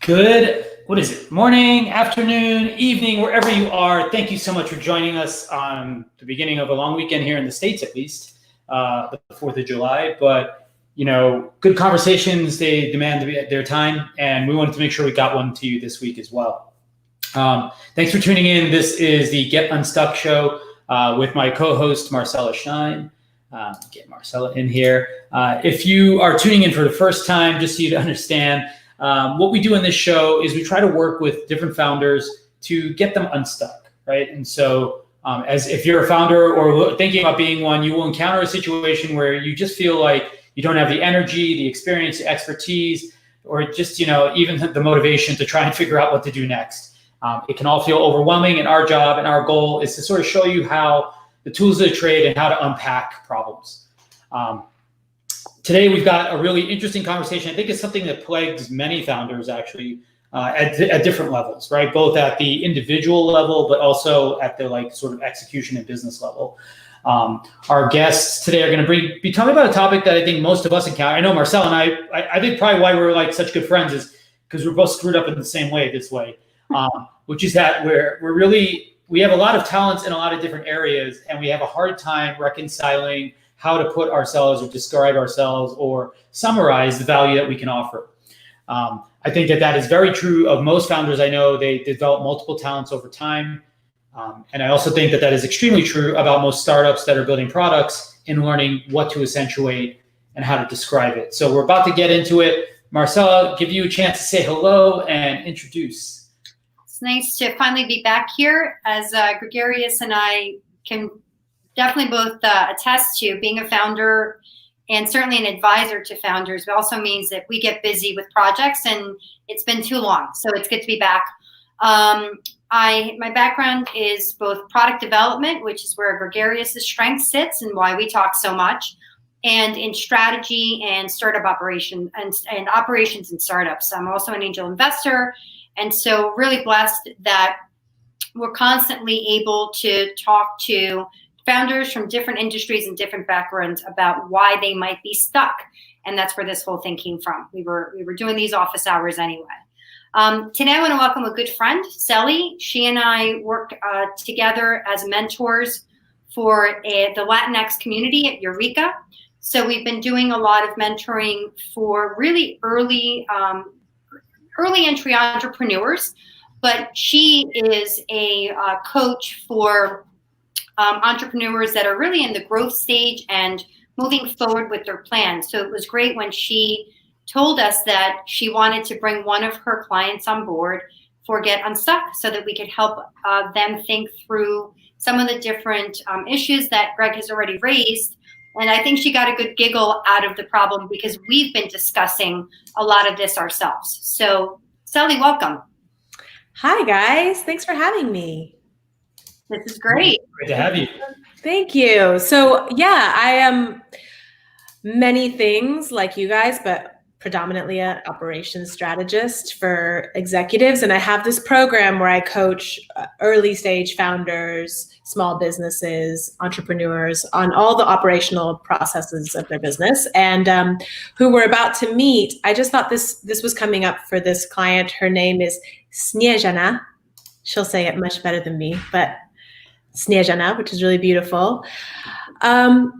Good, what is it? Morning, afternoon, evening, wherever you are. Thank you so much for joining us on the beginning of a long weekend here in the States, at least, the 4th of July. But, good conversations, they demand their time, and we wanted to make sure we got one to you this week as well. Thanks for tuning in. This is the Get Unstuck show with my co-host, Marcella Schein. Get Marcella in here. If you are tuning in for the first time, just so you to understand, what we do in this show is we try to work with different founders to get them unstuck, right? And so as if you're a founder or thinking about being one, you will encounter a situation where you just feel like you don't have the energy, the experience, the expertise, or just, even the motivation to try and figure out what to do next. It can all feel overwhelming, and our job and our goal is to sort of show you how the tools of the trade and how to unpack problems. Today, we've got a really interesting conversation. I think it's something that plagues many founders actually at different levels, right? Both at the individual level, but also at the sort of execution and business level. Our guests today are going to be talking about a topic that I think most of us encounter. I know Marcel and I think probably why we're such good friends is because we're both screwed up in the same way this way, which is that we have a lot of talents in a lot of different areas, and we have a hard time reconciling how to put ourselves or describe ourselves or summarize the value that we can offer. I think that is very true of most founders I know. They develop multiple talents over time. And I also think that is extremely true about most startups that are building products in learning what to accentuate and how to describe it. So we're about to get into it. Marcella, give you a chance to say hello and introduce. It's nice to finally be back here, as Gregarious and I can definitely both attest to. Being a founder and certainly an advisor to founders, it also means that we get busy with projects, and it's been too long. So it's good to be back. My background is both product development, which is where Gregarious' strength sits and why we talk so much, and in strategy and startup operation and operations and startups. I'm also an angel investor, and so really blessed that we're constantly able to talk to founders from different industries and different backgrounds about why they might be stuck. And that's where this whole thing came from. We were doing these office hours anyway. Today I want to welcome a good friend, Sally. She and I work together as mentors for the Latinx community at Eureka. So we've been doing a lot of mentoring for really early entry entrepreneurs, but she is a coach for entrepreneurs that are really in the growth stage and moving forward with their plans. So it was great when she told us that she wanted to bring one of her clients on board for Get Unstuck so that we could help them think through some of the different issues that Greg has already raised. And I think she got a good giggle out of the problem because we've been discussing a lot of this ourselves. So Sally, welcome. Hi guys, thanks for having me. This is great. Great to have you. Thank you. So yeah, I am many things like you guys, but predominantly an operations strategist for executives. And I have this program where I coach early stage founders, small businesses, entrepreneurs on all the operational processes of their business, and who we're about to meet. I just thought this was coming up for this client. Her name is Snjezana. She'll say it much better than me, but Snjezana, which is really beautiful.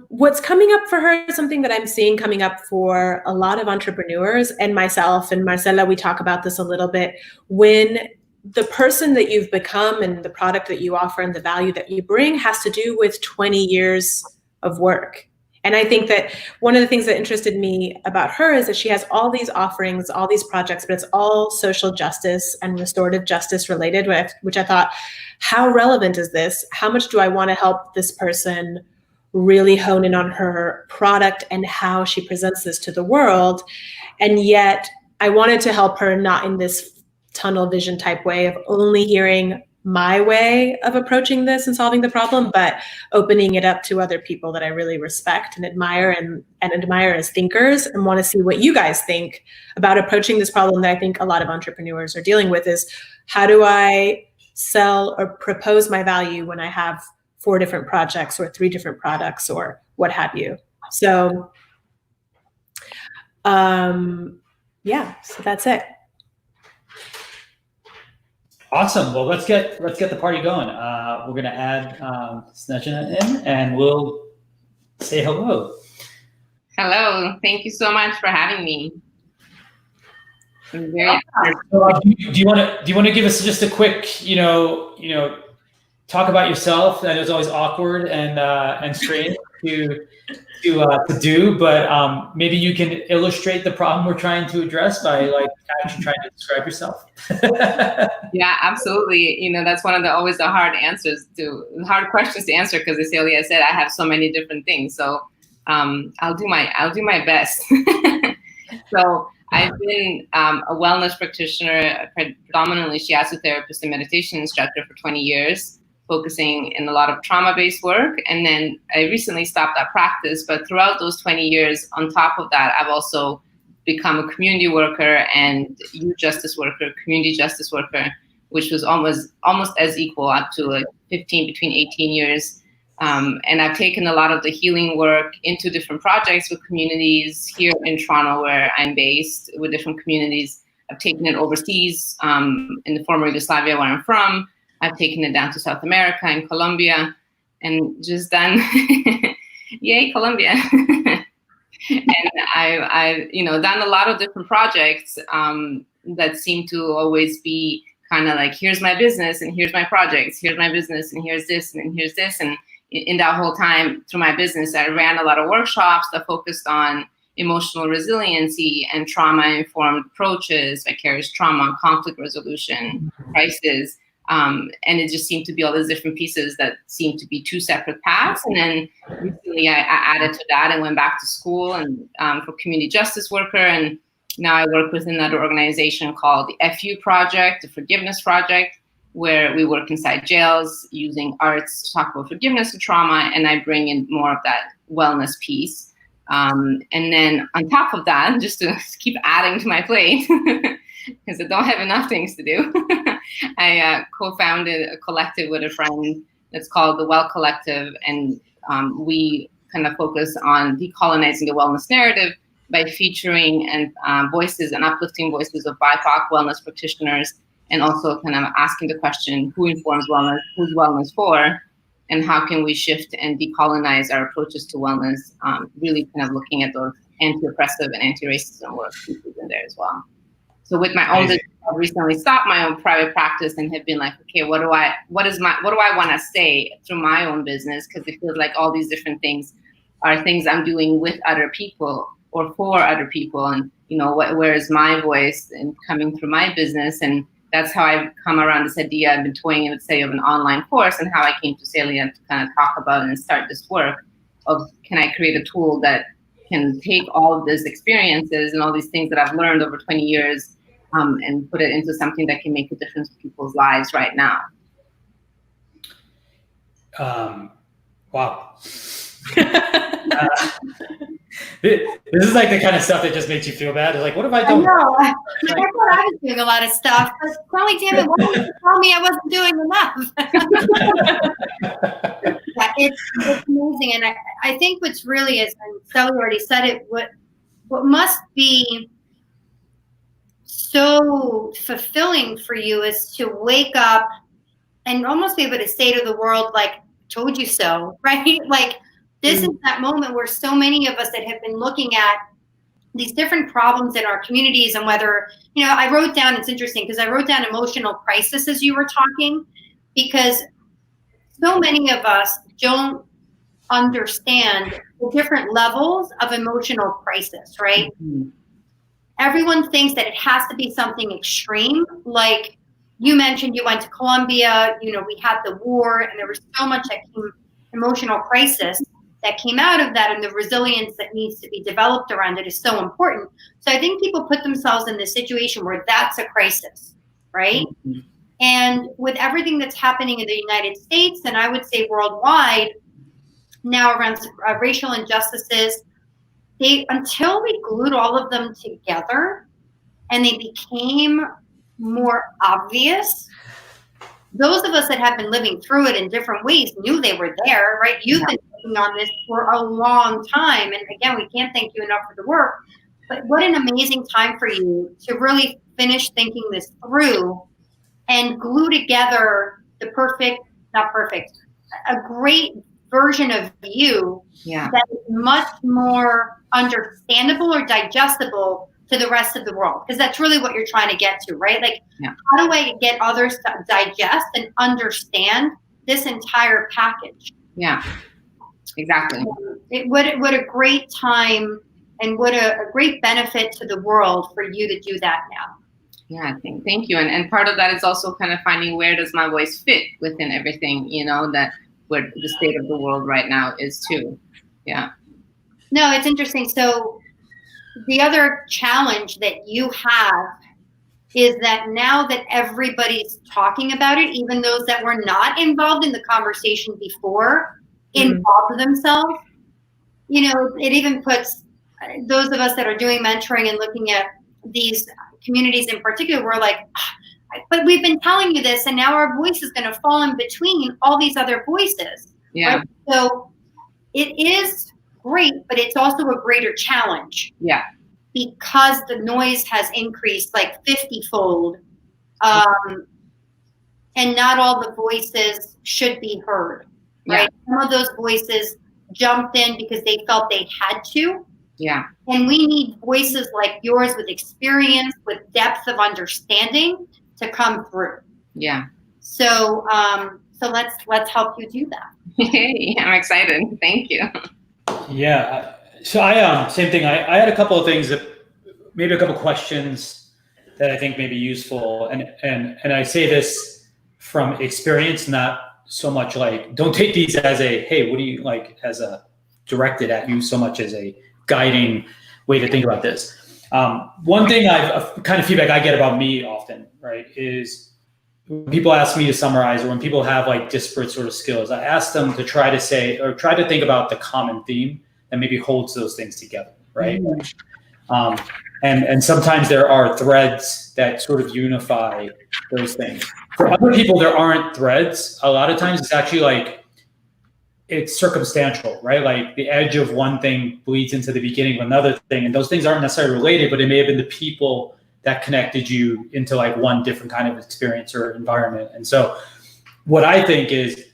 What's coming up for her is something that I'm seeing coming up for a lot of entrepreneurs and myself and Marcella. We talk about this a little bit. When the person that you've become and the product that you offer and the value that you bring has to do with 20 years of work. And I think that one of the things that interested me about her is that she has all these offerings, all these projects, but it's all social justice and restorative justice related, which I thought, how relevant is this? How much do I want to help this person really hone in on her product and how she presents this to the world? And yet I wanted to help her not in this tunnel vision type way of only hearing my way of approaching this and solving the problem, but opening it up to other people that I really respect and admire and admire as thinkers, and want to see what you guys think about approaching this problem that I think a lot of entrepreneurs are dealing with is, how do I sell or propose my value when I have 4 different projects or 3 different products or what have you? So yeah, so that's it. Awesome. Well, let's get the party going. We're gonna add Snjezana in, and we'll say hello. Hello. Thank you so much for having me. I'm very Do you want to give us just a quick, talk about yourself? I know it's always awkward and strange to do, but maybe you can illustrate the problem we're trying to address by actually trying to describe yourself. Yeah, absolutely. That's one of always the hard questions to answer, because as Celia said, I have so many different things. So I'll do my best. So I've been a wellness practitioner, predominantly shiatsu therapist and meditation instructor for 20 years, focusing in a lot of trauma-based work. And then I recently stopped that practice, but throughout those 20 years, on top of that, I've also become a community worker and youth justice worker, community justice worker, which was almost as equal, up to between 18 years. And I've taken a lot of the healing work into different projects with communities here in Toronto, where I'm based, with different communities. I've taken it overseas in the former Yugoslavia, where I'm from. I've taken it down to South America and Colombia, and just done, yay, Colombia. And I've done a lot of different projects that seem to always be kind of like, here's my business and here's my projects, here's my business and here's this and here's this. And in that whole time through my business, I ran a lot of workshops that focused on emotional resiliency and trauma-informed approaches, vicarious trauma, conflict resolution, crisis. And it just seemed to be all these different pieces that seemed to be two separate paths. And then recently I added to that and went back to school and for community justice worker. And now I work with another organization called the FU Project, the Forgiveness Project, where we work inside jails using arts to talk about forgiveness and trauma. And I bring in more of that wellness piece. And then on top of that, just to keep adding to my plate, because I don't have enough things to do, I co-founded a collective with a friend that's called the Well Collective. And we kind of focus on decolonizing the wellness narrative by featuring and voices and uplifting voices of BIPOC wellness practitioners, and also kind of asking the question, who informs wellness, who's wellness for, and how can we shift and decolonize our approaches to wellness, really kind of looking at those anti-oppressive and anti-racism work pieces in there as well. So with my own business, I've recently stopped my own private practice and have been like, okay, what do I want to say through my own business? Because it feels like all these different things are things I'm doing with other people or for other people. And, where is my voice and coming through my business? And that's how I've come around this idea. I've been toying with, say, of an online course, and how I came to Celia to kind of talk about and start this work of, can I create a tool that can take all of these experiences and all these things that I've learned over 20 years and put it into something that can make a difference in people's lives right now. Wow. This is like the kind of stuff that just makes you feel bad. It's like, what have I done? I know. I thought I was doing a lot of stuff, but Chloe, damn it, why didn't you tell me I wasn't doing enough? Yeah, it's amazing. And I think what's really is, and Sally already said it, what must be so fulfilling for you is to wake up and almost be able to say to the world, like, told you so, right? Like, this is that moment where so many of us that have been looking at these different problems in our communities, and whether, I wrote down, it's interesting because I wrote down emotional crisis as you were talking, because so many of us don't understand the different levels of emotional crisis, right? Mm-hmm. Everyone thinks that it has to be something extreme. Like you mentioned, you went to Colombia, we had the war, and there was so much emotional crisis that came out of that, and the resilience that needs to be developed around it is so important. So I think people put themselves in this situation where that's a crisis, right? Mm-hmm. And with everything that's happening in the United States, and I would say worldwide now around racial injustices, until we glued all of them together and they became more obvious, those of us that have been living through it in different ways knew they were there, right? You've been working on this for a long time. And again, we can't thank you enough for the work, but what an amazing time for you to really finish thinking this through and glue together the a great version of you that is much more understandable or digestible to the rest of the world. Because that's really what you're trying to get to, right? Like, how do I get others to digest and understand this entire package? Yeah, exactly. What a great time and what a great benefit to the world for you to do that now. Yeah, thank you. And part of that is also kind of finding where does my voice fit within everything, that what the state of the world right now is too. Yeah. No, it's interesting. So the other challenge that you have is that now that everybody's talking about it, even those that were not involved in the conversation before involved themselves, it even puts those of us that are doing mentoring and looking at these communities in particular, we're like, but we've been telling you this, and now our voice is going to fall in between all these other voices. Yeah. Right? So it is great, but it's also a greater challenge. Yeah. Because the noise has increased like 50-fold, and not all the voices should be heard. Right? Some of those voices jumped in because they felt they had to. Yeah. And we need voices like yours with experience, with depth of understanding to come through. Yeah. So let's help you do that. Hey, I'm excited. Thank you. Yeah. So I same thing. I had a couple of things maybe a couple of questions that I think may be useful, and I say this from experience, not so much like, don't take these as a, hey, what do you like, as a directed at you, so much as a guiding way to think about this. One thing kind of feedback I get about me often, right, is when people ask me to summarize, or when people have like disparate sort of skills, I ask them to try to say, or try to think about the common theme that maybe holds those things together, right? And sometimes there are threads that sort of unify those things. For other people, there aren't threads. A lot of times it's actually like, it's circumstantial, right? Like the edge of one thing bleeds into the beginning of another thing, and those things aren't necessarily related, but it may have been the people that connected you into like one different kind of experience or environment. And so what I think is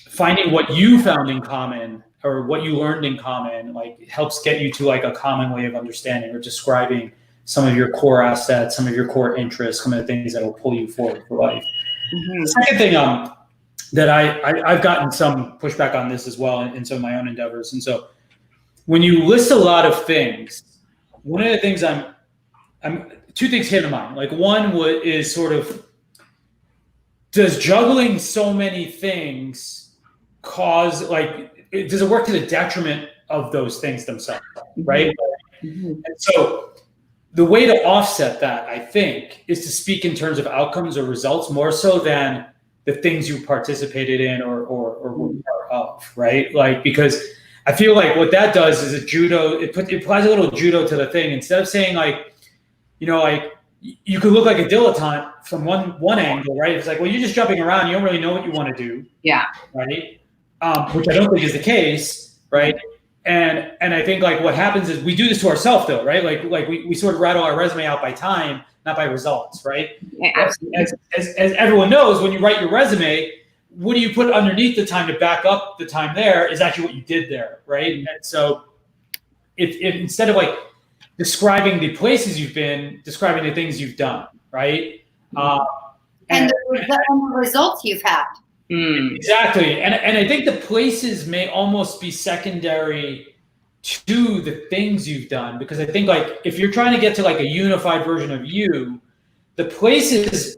finding what you found in common or what you learned in common, like helps get you to like a common way of understanding or describing some of your core assets, some of your core interests, some of the things that will pull you forward for life. The second thing that I've gotten some pushback on this as well in some of my own endeavors. And so when you list a lot of things, one of the things two things came to mind. Like one is sort of, does juggling so many things cause, like, does it work to the detriment of those things themselves, right? And so the way to offset that, I think, is to speak in terms of outcomes or results more so than the things you participated in or were part of, right? Like, because I feel like what that does is it applies a little judo to the thing. Instead of saying like, like you could look like a dilettante from one angle, right? It's like, well, you're just jumping around. You don't really know what you want to do. Yeah. Right. Which I don't think is the case, right? And I think like what happens is we do this to ourselves though, right? Like we sort of rattle our resume out by time, not by results, right? Yeah, absolutely. As everyone knows, when you write your resume, what do you put underneath the time to back up the time there is actually what you did there, right? And so if instead of like describing the places you've been, describing the things you've done, right? And the results you've had. Exactly. And I think the places may almost be secondary to the things you've done, because I think like if you're trying to get to like a unified version of you, the places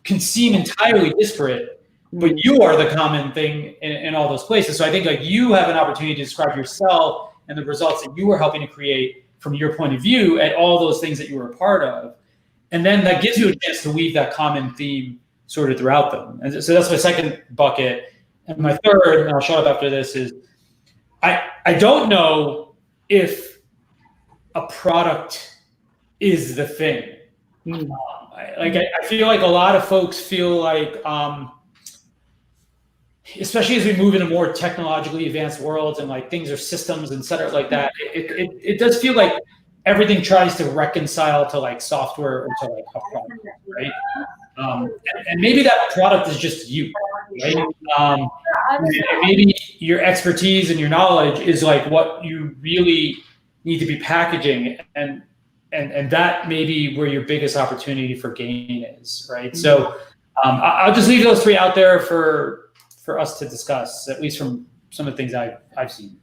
can seem entirely disparate, but you are the common thing in all those places. So I think like you have an opportunity to describe yourself and the results that you were helping to create from your point of view at all those things that you were a part of. And then that gives you a chance to weave that common theme sort of throughout them. And so that's my second bucket. And my third, and I'll shut up after this, is I don't know if a product is the thing. I feel like a lot of folks feel like, especially as we move into more technologically advanced worlds and like things are systems and cetera like that, it does feel like everything tries to reconcile to like software or to like a product, right? And maybe that product is just you, right? And maybe your expertise and your knowledge is like what you really need to be packaging, and that may be where your biggest opportunity for gain is, right? So I'll just leave those three out there for us to discuss, at least from some of the things I've seen.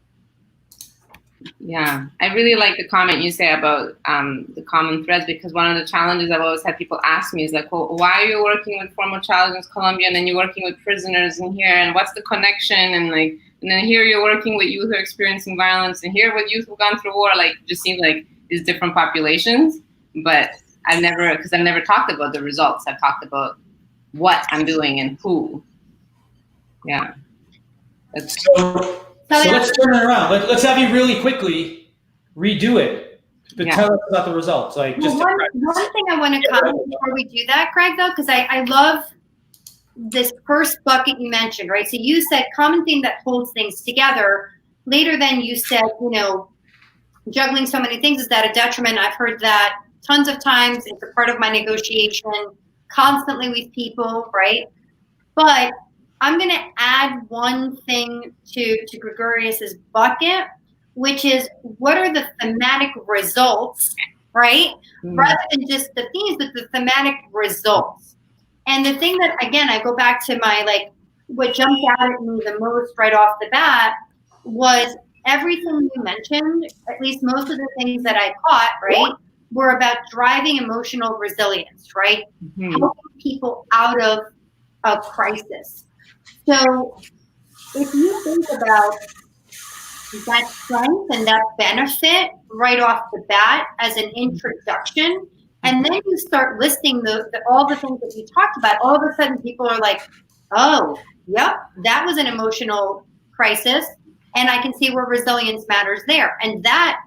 Yeah, I really like the comment you say about the common threads, because one of the challenges I've always had people ask me is like, well, why are you working with former child against Colombia and then you're working with prisoners in here, and what's the connection? And like, and then here you're working with youth who are experiencing violence, and here with youth who've gone through war. Like, it just seems like these different populations. But I've never talked about the results. I've talked about what I'm doing and who. Yeah. So let's turn it around. Let's have you really quickly redo it, but tell us about the results. Like, just one thing I want to comment before we do that, Greg, though, because I love this first bucket you mentioned, right? So you said common thing that holds things together. Later, then you said, juggling so many things, is that a detriment? I've heard that tons of times. It's a part of my negotiation constantly with people, right? But I'm going to add one thing to Gregorius's bucket, which is what are the thematic results, right? Rather than just the themes, but the thematic results. And the thing that, again, I go back to my, what jumped out at me the most right off the bat was everything you mentioned, at least most of the things that I caught, right, were about driving emotional resilience, right? Helping people out of a crisis. So if you think about that strength and that benefit right off the bat as an introduction, and then you start listing all the things that you talked about, all of a sudden people are like, oh, yep, that was an emotional crisis, and I can see where resilience matters there. And that,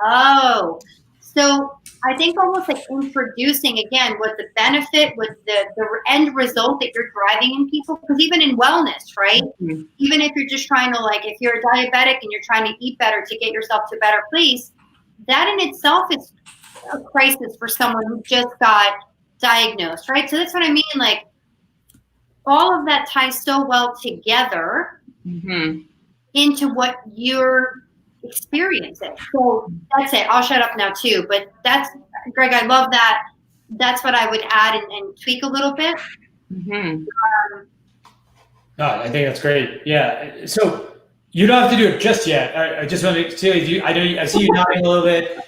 oh. So I think almost like introducing, again, what the benefit, what the end result that you're driving in people, because even in wellness, right? Even if you're just trying to, if you're a diabetic and you're trying to eat better to get yourself to a better place, that in itself is a crisis for someone who just got diagnosed, right? So that's what I mean, all of that ties so well together into what you're experiencing. So that's it. I'll shut up now too. But that's, Greg, I love that. That's what I would add and tweak a little bit. I think that's great. Yeah. So you don't have to do it just yet. I just want to tell you, I see you nodding a little bit.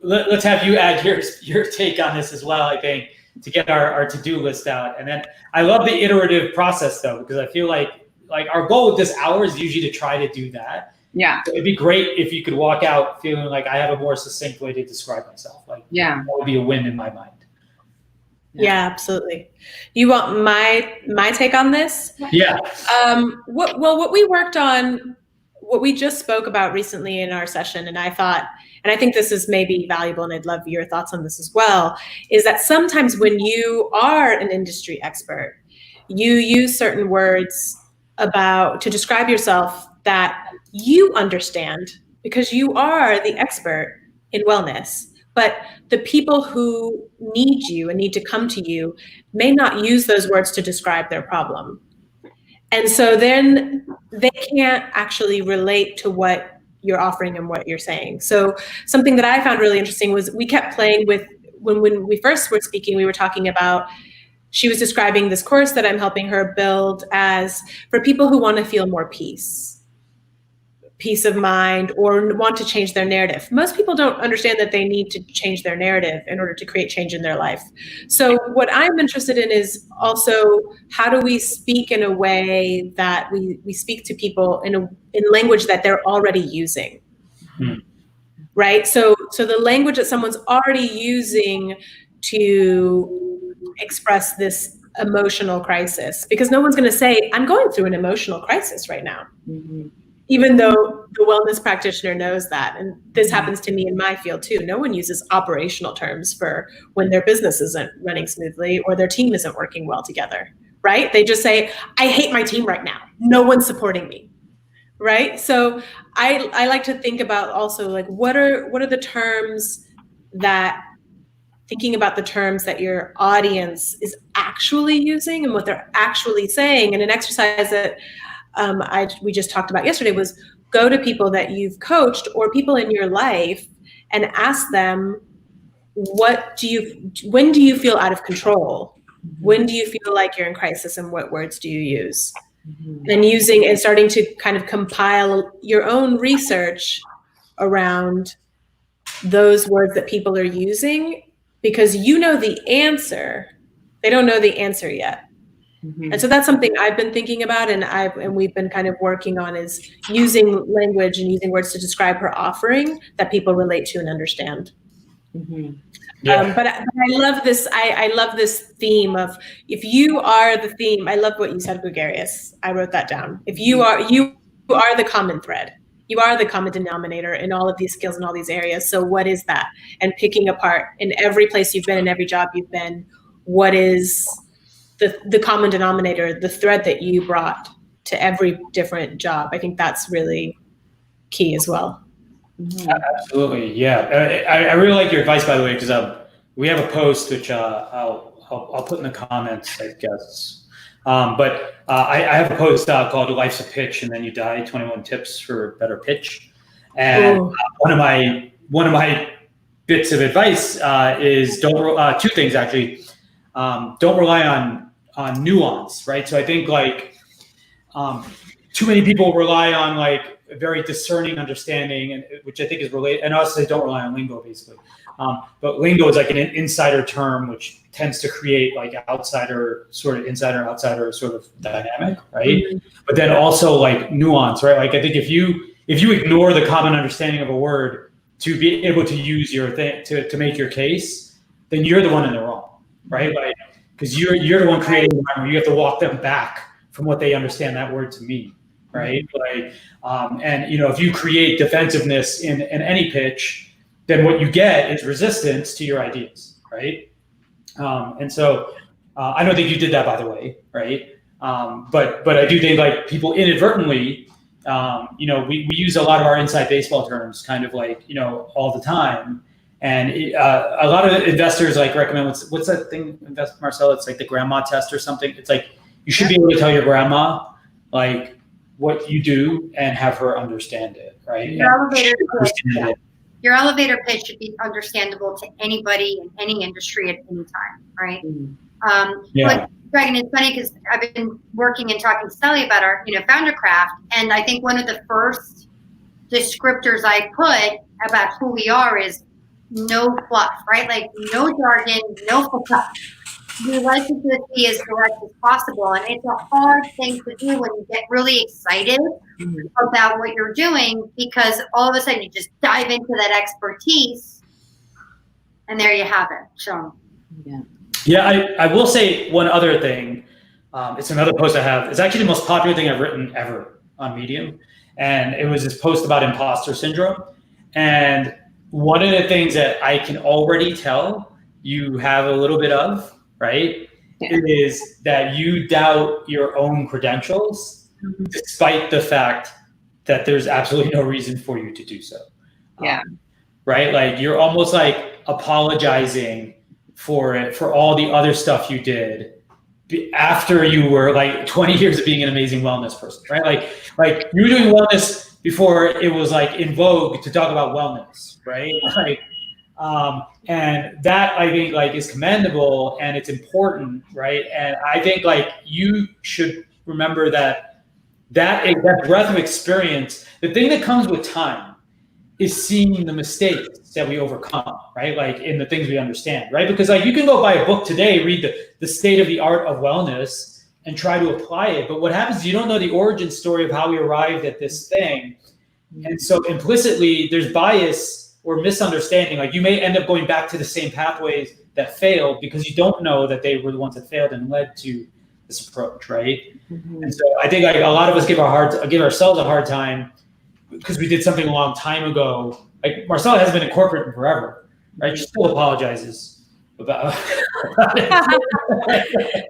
Let's have you add your take on this as well, I think, to get our to-do list out. And then I love the iterative process, though, because I feel like our goal with this hour is usually to try to do that. Yeah. So it'd be great if you could walk out feeling like I have a more succinct way to describe myself. That would be a win in my mind. Yeah, absolutely. You want my take on this? Yeah. What we worked on, what we just spoke about recently in our session, and I thought, and I think this is maybe valuable, and I'd love your thoughts on this as well, is that sometimes when you are an industry expert, you use certain words to describe yourself that you understand because you are the expert in wellness. But the people who need you and need to come to you may not use those words to describe their problem. And so then they can't actually relate to what you're offering and what you're saying. So something that I found really interesting was we kept playing with, when we first were speaking, we were talking about, she was describing this course that I'm helping her build as for people who want to feel more peace of mind, or want to change their narrative. Most people don't understand that they need to change their narrative in order to create change in their life. So what I'm interested in is also, how do we speak in a way that we speak to people in language that they're already using, right? So the language that someone's already using to express this emotional crisis, because no one's going to say, I'm going through an emotional crisis right now. Even though the wellness practitioner knows that. And this happens to me in my field too. No one uses operational terms for when their business isn't running smoothly or their team isn't working well together, right? They just say, I hate my team right now. No one's supporting me, right? So I like to think about also, like, what are the terms that thinking about the terms that your audience is actually using and what they're actually saying. And an exercise that we just talked about yesterday was go to people that you've coached or people in your life and ask them, when do you feel out of control? When do you feel like you're in crisis, and what words do you use? And starting to kind of compile your own research around those words that people are using, because you know the answer, they don't know the answer yet. And so that's something I've been thinking about, and we've been kind of working on, is using language and using words to describe her offering that people relate to and understand. But I love this. I love this theme of, if you are the theme. I love what you said, gregarious. I wrote that down. If you are the common thread. You are the common denominator in all of these skills in all these areas. So what is that? And picking apart in every place you've been, in every job you've been, what is the common denominator, the thread that you brought to every different job? I think that's really key as well. Absolutely, yeah. I really like your advice, by the way, because we have a post which I'll put in the comments, I guess. But I have a post called "Life's a Pitch and Then You Die: 21 Tips for a Better Pitch." And one of my bits of advice is two things actually. Don't rely on nuance, right? So I think too many people rely on a very discerning understanding, and which I think is related. And also, they don't rely on lingo, basically. But lingo is an insider term, which tends to create outsider sort of outsider sort of dynamic, right? But then also nuance, right? I think if you ignore the common understanding of a word to be able to use your thing to make your case, then you're the one in the wrong, right? Because you're the one creating the environment. You have to walk them back from what they understand that word to mean, right? And if you create defensiveness in any pitch, then what you get is resistance to your ideas, right? And so I don't think you did that, by the way, right? But I do think people inadvertently, we use a lot of our inside baseball terms kind of all the time. And a lot of investors recommend, what's that thing, Marcel? It's the grandma test or something. It's you should be able to tell your grandma what you do and have her understand it, right? Your elevator pitch should be understandable to anybody in any industry at any time, right? Greg, and it's funny because I've been working and talking to Sally about our, Foundercraft, and I think one of the first descriptors I put about who we are is no fluff, right? No jargon, no fluff. We like to just be as direct as possible, and it's a hard thing to do when you get really excited about what you're doing, because all of a sudden you just dive into that expertise, and there you have it. So, I will say one other thing. It's another post I have. It's actually the most popular thing I've written ever on Medium, and it was this post about imposter syndrome. And one of the things that I can already tell you have a little bit of, right, is that you doubt your own credentials, despite the fact that there's absolutely no reason for you to do so. Right? You're almost apologizing for all the other stuff you did after you were 20 years of being an amazing wellness person, right? You were doing wellness before it was in vogue to talk about wellness, right? And that I think is commendable, and it's important, right? And I think you should remember that breadth of experience, the thing that comes with time is seeing the mistakes that we overcome, right? In the things we understand, right? Because you can go buy a book today, read the state of the art of wellness and try to apply it. But what happens is you don't know the origin story of how we arrived at this thing. And so implicitly there's bias or misunderstanding. You may end up going back to the same pathways that failed because you don't know that they were the ones that failed and led to this approach, right? And so I think a lot of us give ourselves a hard time because we did something a long time ago. Marcella has been in corporate forever, right? She still apologizes about it.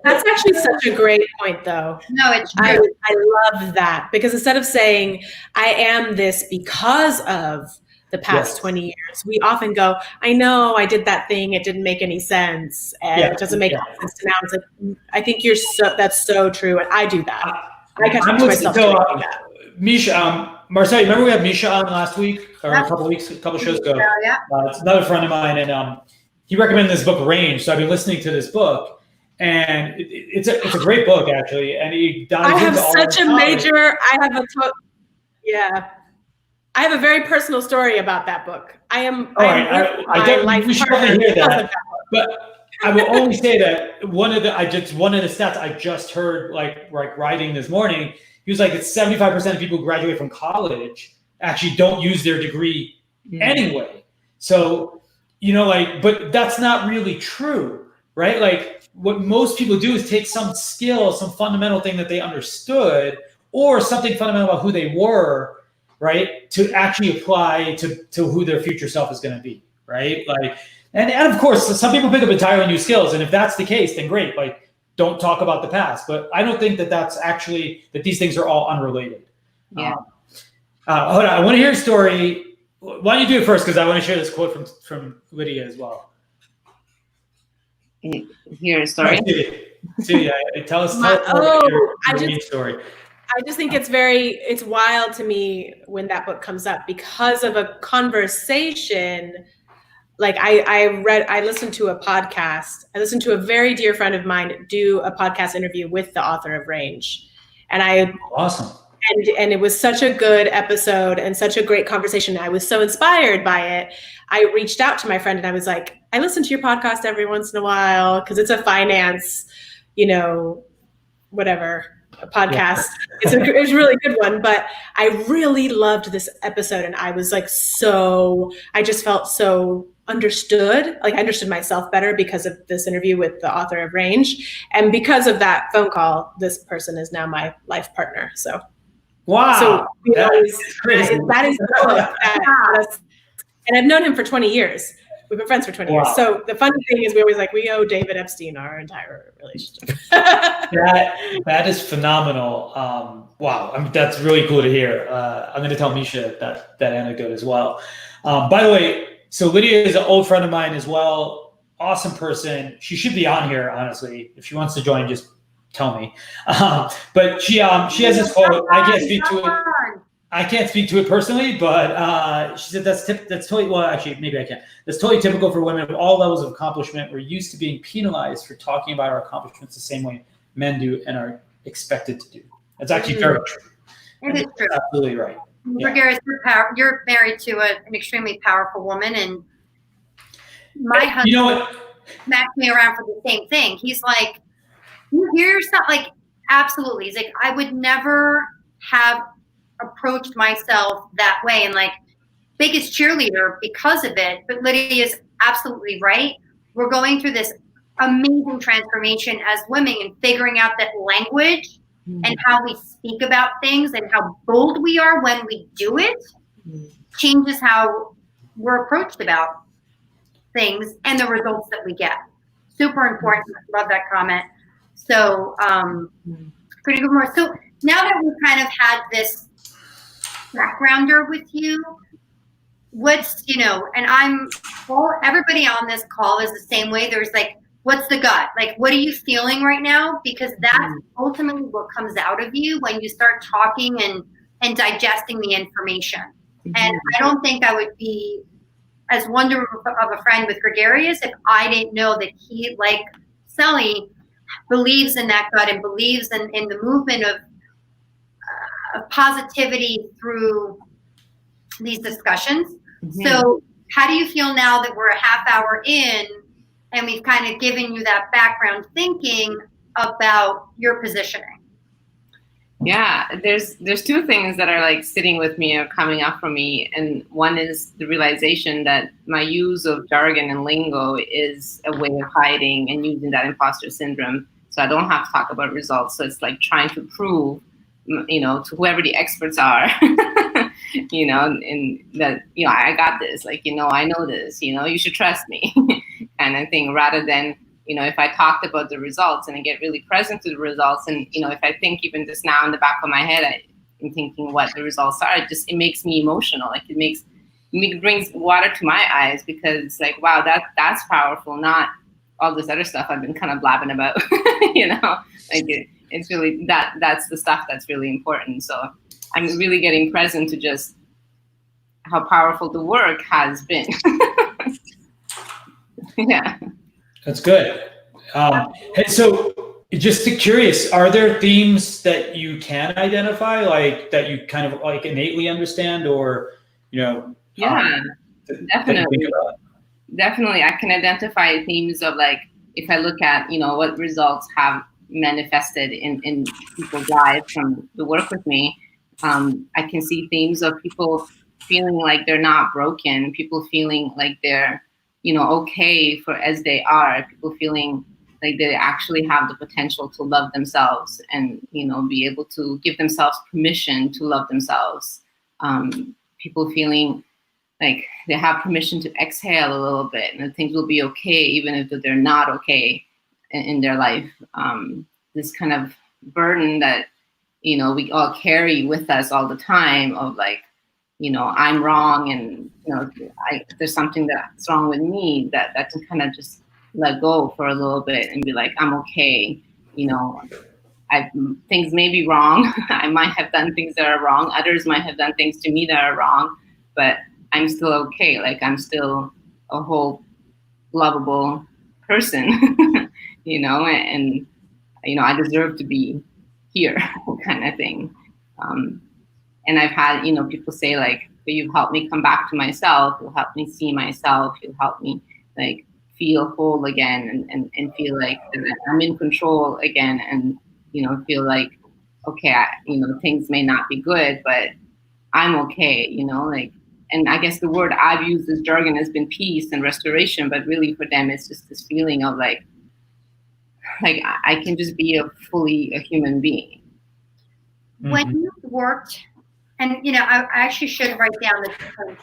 That's actually such a great point, though. No, it's true. I love that, because instead of saying I am this because of the past 20 years. We often go, I know I did that thing. It didn't make any sense. And it doesn't make any sense to now. It's like, I think that's so true. And I do that. I catch myself doing that. Misha, Marcel, remember we had Misha on last week or a couple shows ago? Yeah. It's another friend of mine, and he recommended this book, Range. So I've been listening to this book, and it's a great book actually. And he dives into all such a major. I have a very personal story about that book. We should probably hear that. But I will only say that one of the stats I just heard, like writing this morning, he was like, it's 75% of people who graduate from college actually don't use their degree anyway. So, but that's not really true, right? Like what most people do is take some skill, some fundamental thing that they understood, or something fundamental about who they were, right, to actually apply to who their future self is going to be, right? Like, and of course, some people pick up entirely new skills, and if that's the case, then great. Like, don't talk about the past. But I don't think that these things are all unrelated. Yeah. Hold on, I want to hear a story. Why don't you do it first? Because I want to share this quote from Lydia as well. Hear a story? Celia, tell us your story. I just think it's wild to me when that book comes up because of a conversation. Like I listened to a podcast. I listened to a very dear friend of mine do a podcast interview with the author of Range. Awesome. And it was such a good episode and such a great conversation. I was so inspired by it. I reached out to my friend and I was like, I listen to your podcast every once in a while because it's a finance, whatever. A podcast. It was a really good one, but I really loved this episode, and I was like, I just felt so understood. Like I understood myself better because of this interview with the author of Range, and because of that phone call, this person is now my life partner. So, wow, so that is crazy. That is and I've known him for 20 years. We've been friends for 20 years. So the funny thing is we owe David Epstein our entire relationship. that is phenomenal. Wow. That's really cool to hear. I'm going to tell Misha that anecdote as well. By the way, so Lydia is an old friend of mine as well. Awesome person. She should be on here, honestly. If she wants to join, just tell me. But she has this quote. I can't speak to it personally, but she said that's totally, well, actually, maybe I can. That's totally typical for women of all levels of accomplishment. We're used to being penalized for talking about our accomplishments the same way men do and are expected to do. That's actually very true. It is true. Absolutely right. Gregarious, you're married to an extremely powerful woman, and my husband smacked me around for the same thing. He's like, you hear yourself, like, absolutely. He's like, I would never have approached myself that way, and like biggest cheerleader because of it. But Lydia is absolutely right. We're going through this amazing transformation as women and figuring out that language and how we speak about things and how bold we are when we do it changes how we're approached about things and the results that we get. Super important. Love that comment. So pretty good more. So now that we've kind of had this backgrounder with you, what's, and everybody on this call is the same way. There's like, what's the gut? Like, what are you feeling right now? Because that's ultimately what comes out of you when you start talking and digesting the information. And I don't think I would be as wonderful of a friend with Gregarious if I didn't know that he, like Sally, believes in that gut and believes in the movement of positivity through these discussions. So how do you feel now that we're a half hour in and we've kind of given you that background thinking about your positioning? Yeah, there's two things that are like sitting with me or coming up for me. And one is the realization that my use of jargon and lingo is a way of hiding and using that imposter syndrome. So I don't have to talk about results. So it's like trying to prove, to whoever the experts are, and that, I got this, like, I know this, you should trust me kind of thing, rather than, if I talked about the results and I get really present to the results, and, if I think even just now in the back of my head, I'm thinking what the results are, it makes me emotional. Like it brings water to my eyes, because like, wow, that's powerful. Not all this other stuff I've been kind of blabbing about, like it's really that's the stuff that's really important. So I'm really getting present to just how powerful the work has been. Yeah. That's good. And so just curious, are there themes that you can identify, like that you kind of like innately understand, or, Yeah, definitely. Definitely. I can identify themes of, like, if I look at, what results have manifested in people's lives from the work with me, I can see themes of people feeling like they're not broken, people feeling like they're, okay for as they are, people feeling like they actually have the potential to love themselves and, be able to give themselves permission to love themselves. People feeling like they have permission to exhale a little bit, and things will be okay, even if they're not okay in their life. This kind of burden that, we all carry with us all the time of like, I'm wrong, and, there's something that's wrong with me, that can kind of just let go for a little bit and be like, I'm okay. Things may be wrong. I might have done things that are wrong. Others might have done things to me that are wrong, but I'm still okay. Like, I'm still a whole lovable person, and I deserve to be here, kind of thing. And I've had, people say like, you've helped me come back to myself. You'll help me see myself. You'll help me like feel whole again, and feel like I'm in control again, and, feel like, okay, things may not be good, but I'm okay, like. And I guess the word I've used as jargon has been peace and restoration, but really for them, it's just this feeling of like I can just be fully a human being. When you worked, and I actually should write down the different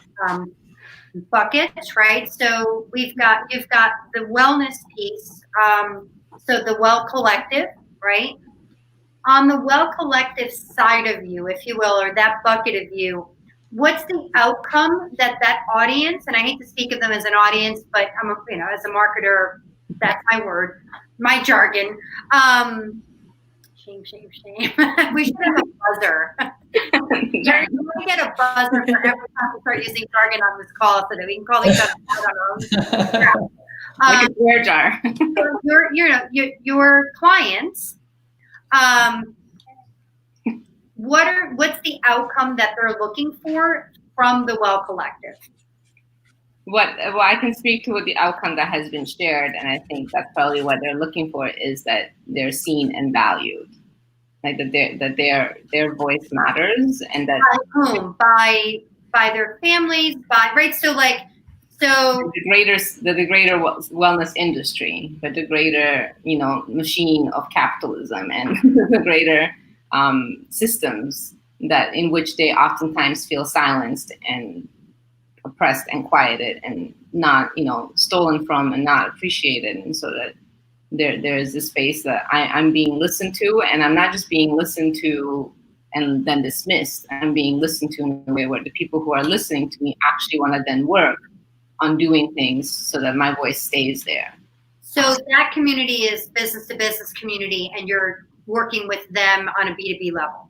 buckets, right? So you've got the wellness piece, so the Well Collective, right? On the Well Collective side of you, if you will, or that bucket of you, what's the outcome that audience, and I hate to speak of them as an audience, but I'm as a marketer, that's my word, my jargon. Shame. We should have a buzzer. We get a buzzer for every time we start using jargon on this call, so that we can call each other out. Like a swear jar. So your clients, what's the outcome that they're looking for from the Well Collective? Well, I can speak to the outcome that has been shared, and I think that's probably what they're looking for, is that they're seen and valued, like that their voice matters, and that by whom? By their families, right? So the greater wellness industry, but the greater machine of capitalism, and the greater systems that in which they oftentimes feel silenced and oppressed and quieted and not stolen from and not appreciated. And so that there is this space that I'm being listened to, and I'm not just being listened to and then dismissed. I'm being listened to in a way where the people who are listening to me actually want to then work on doing things so that my voice stays there. So that community is business to business community, and you're working with them on a B2B level.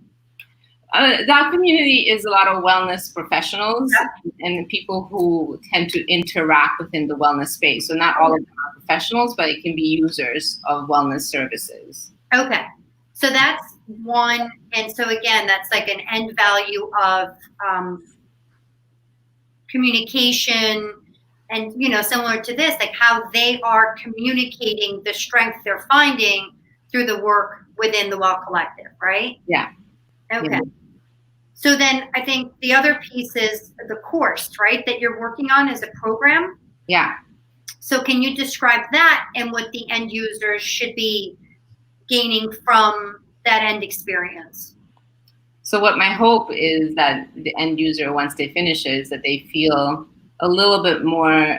That community is a lot of wellness professionals, and people who tend to interact within the wellness space. So not all of them are professionals, but it can be users of wellness services. Okay. So that's one. And so again, that's like an end value of communication, and similar to this, like how they are communicating the strength they're finding through the work within the Well Collective, right? Yeah. Okay. Yeah. So then I think the other piece is the course, right, that you're working on as a program. Yeah. So can you describe that and what the end users should be gaining from that end experience? So what my hope is that the end user, once they finish it, is that they feel a little bit more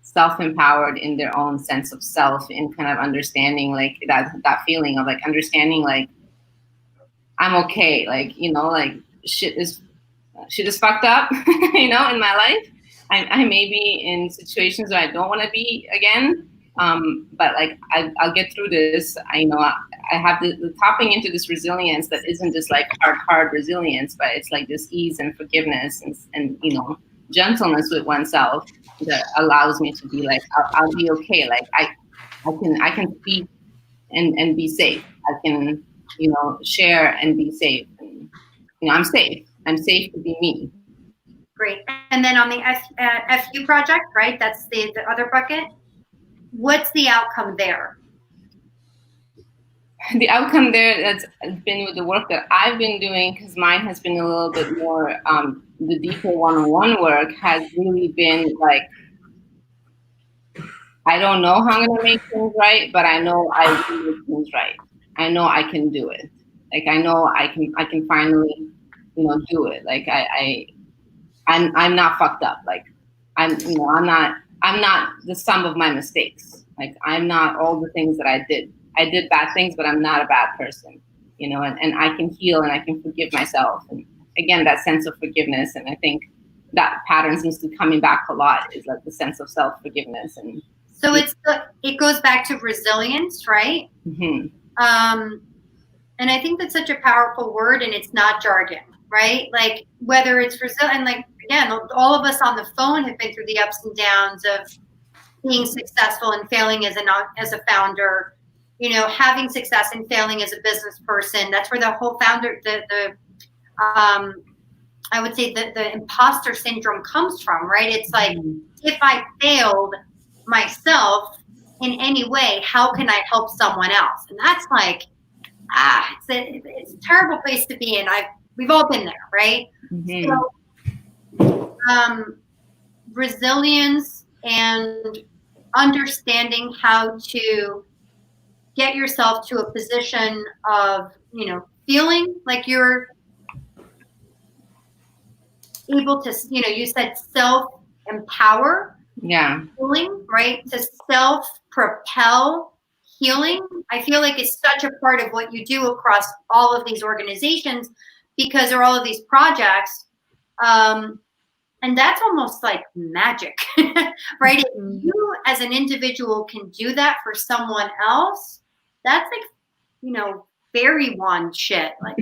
self-empowered in their own sense of self, in kind of understanding like that feeling of like understanding like I'm okay, like like shit is shit is fucked up, in my life. I may be in situations where I don't want to be again. But like, I'll get through this. I have the tapping into this resilience that isn't just like hard resilience, but it's like this ease and forgiveness and gentleness with oneself that allows me to be like, I'll be okay. Like I can speak and be safe. I can, share and be safe. And, I'm safe. I'm safe to be me. Great. And then on the FU project, right? That's the other bucket. What's the outcome there? The outcome there that's been with the work that I've been doing, because mine has been a little bit more, the deeper one-on-one work has really been like, I don't know how I'm going to make things right, but I know I will make things right. I know I can do it. Like, I know I can finally, do it. Like, I'm not fucked up. Like, I'm not the sum of my mistakes. Like, I'm not all the things that I did. I did bad things, but I'm not a bad person, and I can heal and I can forgive myself. And again, that sense of forgiveness. And I think that pattern seems to be coming back a lot, is like the sense of self-forgiveness. And so it goes back to resilience, right? Mm-hmm. And I think that's such a powerful word, and it's not jargon, right? Like, whether it's resilient, like, again, all of us on the phone have been through the ups and downs of being successful and failing as a founder, having success and failing as a business person. That's where the whole founder, I would say the imposter syndrome comes from, right? It's like, if I failed myself in any way, how can I help someone else? And that's like, it's a terrible place to be in. We've all been there, right? Mm-hmm. So, resilience and understanding how to get yourself to a position of, feeling like you're able to, you said self-empower. Yeah. Healing, right? To self-propel healing. I feel like it's such a part of what you do across all of these organizations, because there are all of these projects. And that's almost like magic, right? If you as an individual can do that for someone else, that's like, fairy wand shit. Like,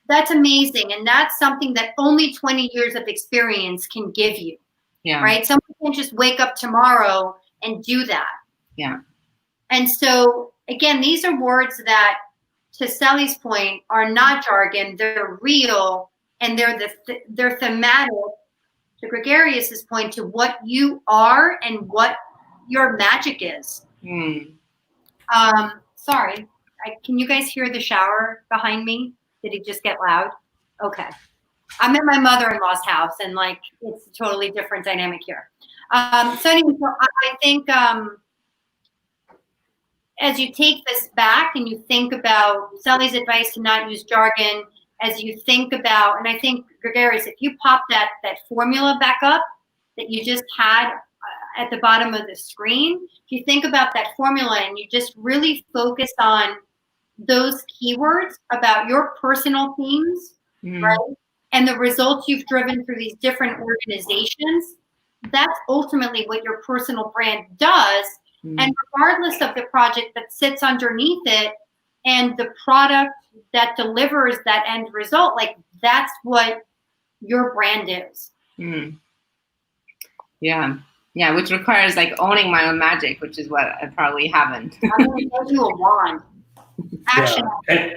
that's amazing. And that's something that only 20 years of experience can give you. Yeah. Right? Someone can just wake up tomorrow and do that. Yeah. And so, again, these are words that, to Sally's point, are not jargon. They're real, and they're thematic, to Gregarious's point, to what you are and what your magic is. Sorry. Can you guys hear the shower behind me? Did it just get loud? Okay. I'm at my mother-in-law's house, and like, it's a totally different dynamic here. So anyway, I think as you take this back and you think about Sally's advice to not use jargon, as you think about, and I think, Gregarious, if you pop that formula back up that you just had at the bottom of the screen, if you think about that formula and you just really focus on those keywords about your personal themes, right? And the results you've driven through these different organizations, that's ultimately what your personal brand does. And regardless of the project that sits underneath it and the product that delivers that end result, like, that's what your brand is. Yeah. Yeah, which requires like owning my own magic, which is what I probably haven't. I'm going to give you a wand. Action. Yeah.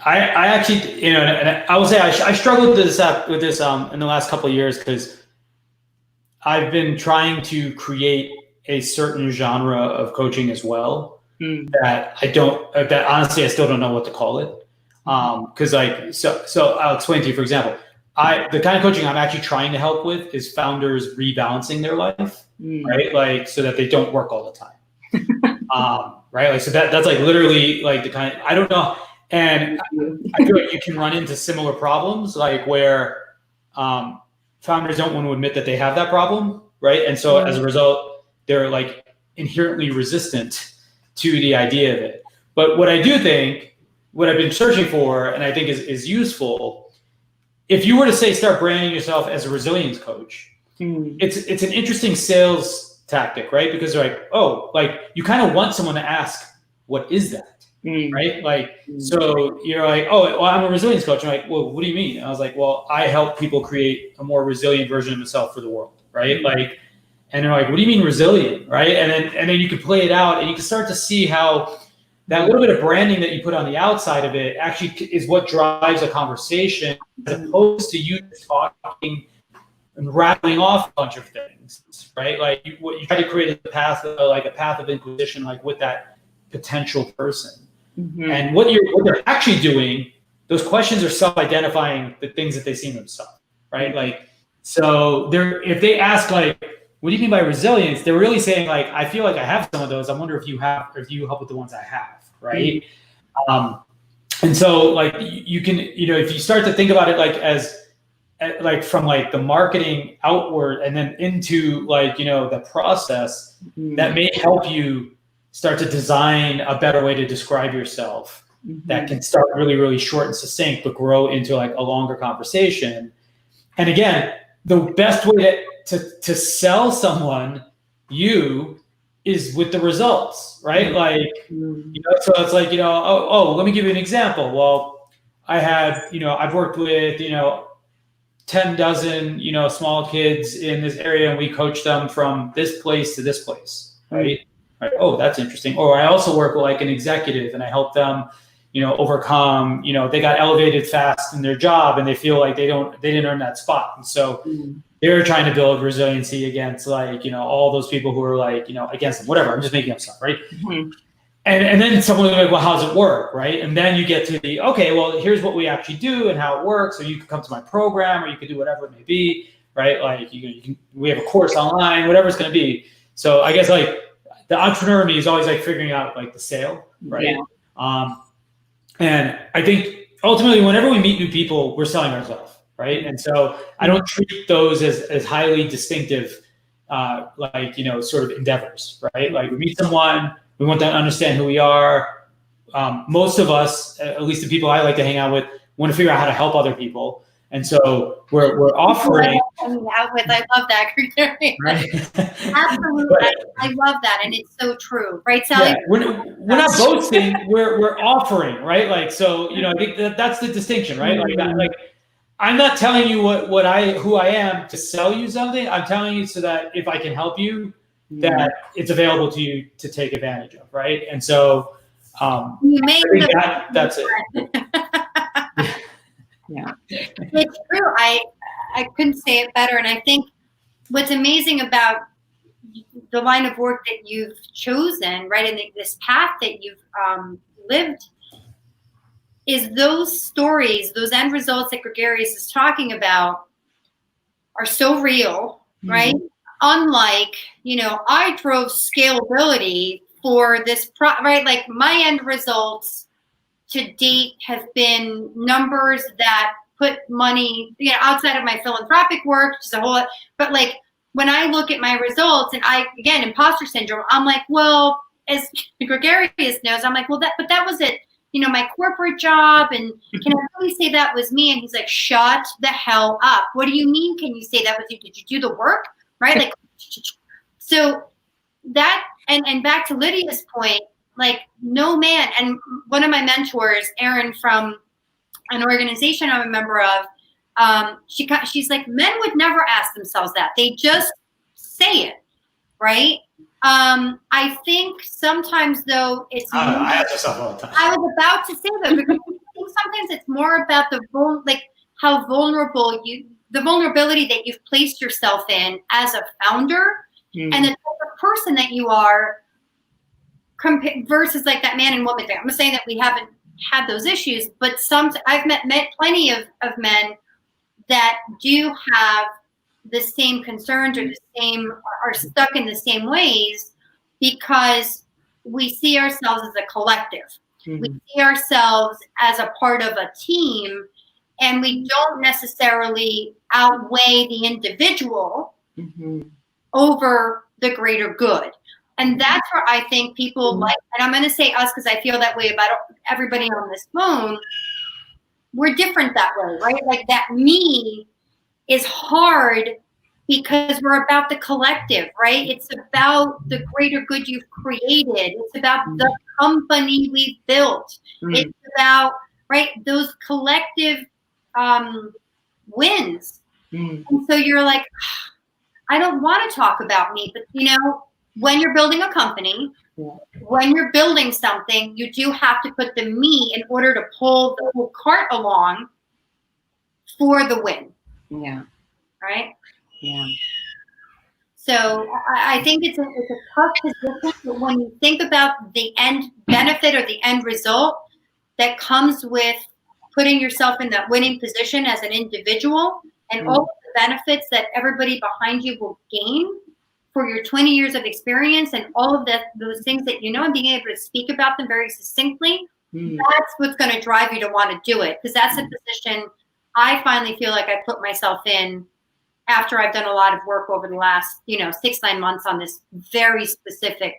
I actually, and I will say I struggled with this in the last couple of years, because I've been trying to create a certain genre of coaching as well that honestly I still don't know what to call it. Because so I'll explain to you. For example, the kind of coaching I'm actually trying to help with is founders rebalancing their life, right? Like, so that they don't work all the time. Right? Like, so that's like literally like the kind of, I don't know. And I feel like you can run into similar problems, like where founders don't want to admit that they have that problem, right? And so as a result, they're like inherently resistant to the idea of it. But what I do think, what I've been searching for, and I think is useful, if you were to say start branding yourself as a resilience coach, it's an interesting sales tactic, right? Because they're like, oh, like you kind of want someone to ask, what is that? Right? Like, so you're like, oh, well, I'm a resilience coach. I'm like, well, what do you mean? And I was like, well, I help people create a more resilient version of themselves for the world, right? Like, and they're like, what do you mean resilient, right? And then you can play it out, and you can start to see how that little bit of branding that you put on the outside of it actually is what drives a conversation, as opposed to you talking and rattling off a bunch of things, right? Like what you try to create a path of inquisition, like with that potential person. And what they're actually doing, those questions are self-identifying the things that they see in themselves, right? Like, so if they ask like, what do you mean by resilience? They're really saying like, I feel like I have some of those. I wonder if you help with the ones I have, right? And so like you can, if you start to think about it like as like from like the marketing outward and then into like, the process, that may help you start to design a better way to describe yourself that can start really, really short and succinct, but grow into like a longer conversation. And again, the best way to sell someone is with the results, right? Like, so it's like, let me give you an example. Well, I've worked with, 10 dozen, small kids in this area, and we coach them from this place to this place, right? Right. Oh, that's interesting. Or I also work with like an executive, and I help them, overcome, they got elevated fast in their job and they feel like they didn't earn that spot. And so they're trying to build resiliency against like, all those people who are like, against them, whatever. I'm just making up stuff, right? And then someone will be like, well, how does it work, right? And then you get to the, okay, well, here's what we actually do and how it works. So you can come to my program, or you can do whatever it may be, right? Like we have a course online, whatever it's going to be. So I guess like the entrepreneur in me is always like figuring out like the sale, right? Yeah. And I think ultimately, whenever we meet new people, we're selling ourselves, right? And so I don't treat those as highly distinctive, sort of endeavors, right? Like we meet someone, we want them to understand who we are. Most of us, at least the people I like to hang out with, want to figure out how to help other people. And so we're offering. I love that, Gregory. Right? Absolutely, I love that, and it's so true, right, Sally? Yeah, we're not boasting. We're offering, right? Like, so I think that's the distinction, right? Like I'm not telling you who I am to sell you something. I'm telling you so that if I can help you, that it's available to you to take advantage of, right? And so that's it. Yeah, it's true. I couldn't say it better. And I think what's amazing about the line of work that you've chosen, right, and this path that you've lived, is those stories, those end results that Gregarious is talking about are so real, right? Unlike, I drove scalability for this, right? Like my end results to date have been numbers that put money, outside of my philanthropic work, which is a whole lot, but like when I look at my results, and again, imposter syndrome, I'm like, well, as Gregarious knows, I'm like, well, that was it, my corporate job, and can I really say that was me? And he's like, shut the hell up. What do you mean, can you say that was you? Did you do the work? Right? Like, so that, and back to Lydia's point, like, no man, and one of my mentors, Erin, from an organization I'm a member of, she's like, men would never ask themselves that. They just say it, right? I think sometimes, though, it's more, I ask myself all the time. I was about to say that, because I think sometimes it's more about how vulnerable the vulnerability that you've placed yourself in as a founder, and the type of person that you are, versus like that man and woman thing. I'm not saying that we haven't had those issues, but I've met plenty of men that do have the same concerns, or are stuck in the same ways, because we see ourselves as a collective. We see ourselves as a part of a team, and we don't necessarily outweigh the individual over the greater good. And that's where I think people like, and I'm going to say us because I feel that way about everybody on this phone, we're different that way, right? Like that me is hard because we're about the collective, right? It's about the greater good you've created. It's about the company we've built. It's about, right, those collective wins. And so you're like, I don't want to talk about me, but you know, when you're building a company, when you're building something, you do have to put the me in order to pull the whole cart along for the win. Yeah. Right? Yeah. So I think it's a tough position, but when you think about the end benefit or the end result that comes with putting yourself in that winning position as an individual and all of the benefits that everybody behind you will gain for your 20 years of experience and all of those things that you know, and being able to speak about them very succinctly, that's what's going to drive you to want to do it. Because that's a position I finally feel like I put myself in after I've done a lot of work over the last, 6-9 months on this very specific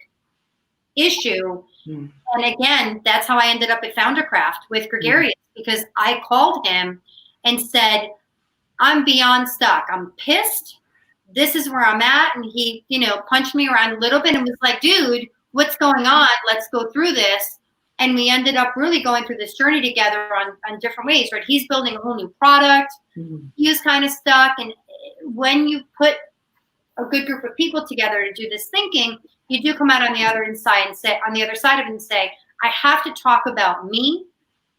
issue. And again, that's how I ended up at Foundercraft with Gregarious, because I called him and said, I'm beyond stuck. I'm pissed. This is where I'm at. And he, punched me around a little bit and was like, dude, what's going on? Let's go through this. And we ended up really going through this journey together on different ways, right? He's building a whole new product. He was kind of stuck. And when you put a good group of people together to do this thinking, you do come out on the other side and say, I have to talk about me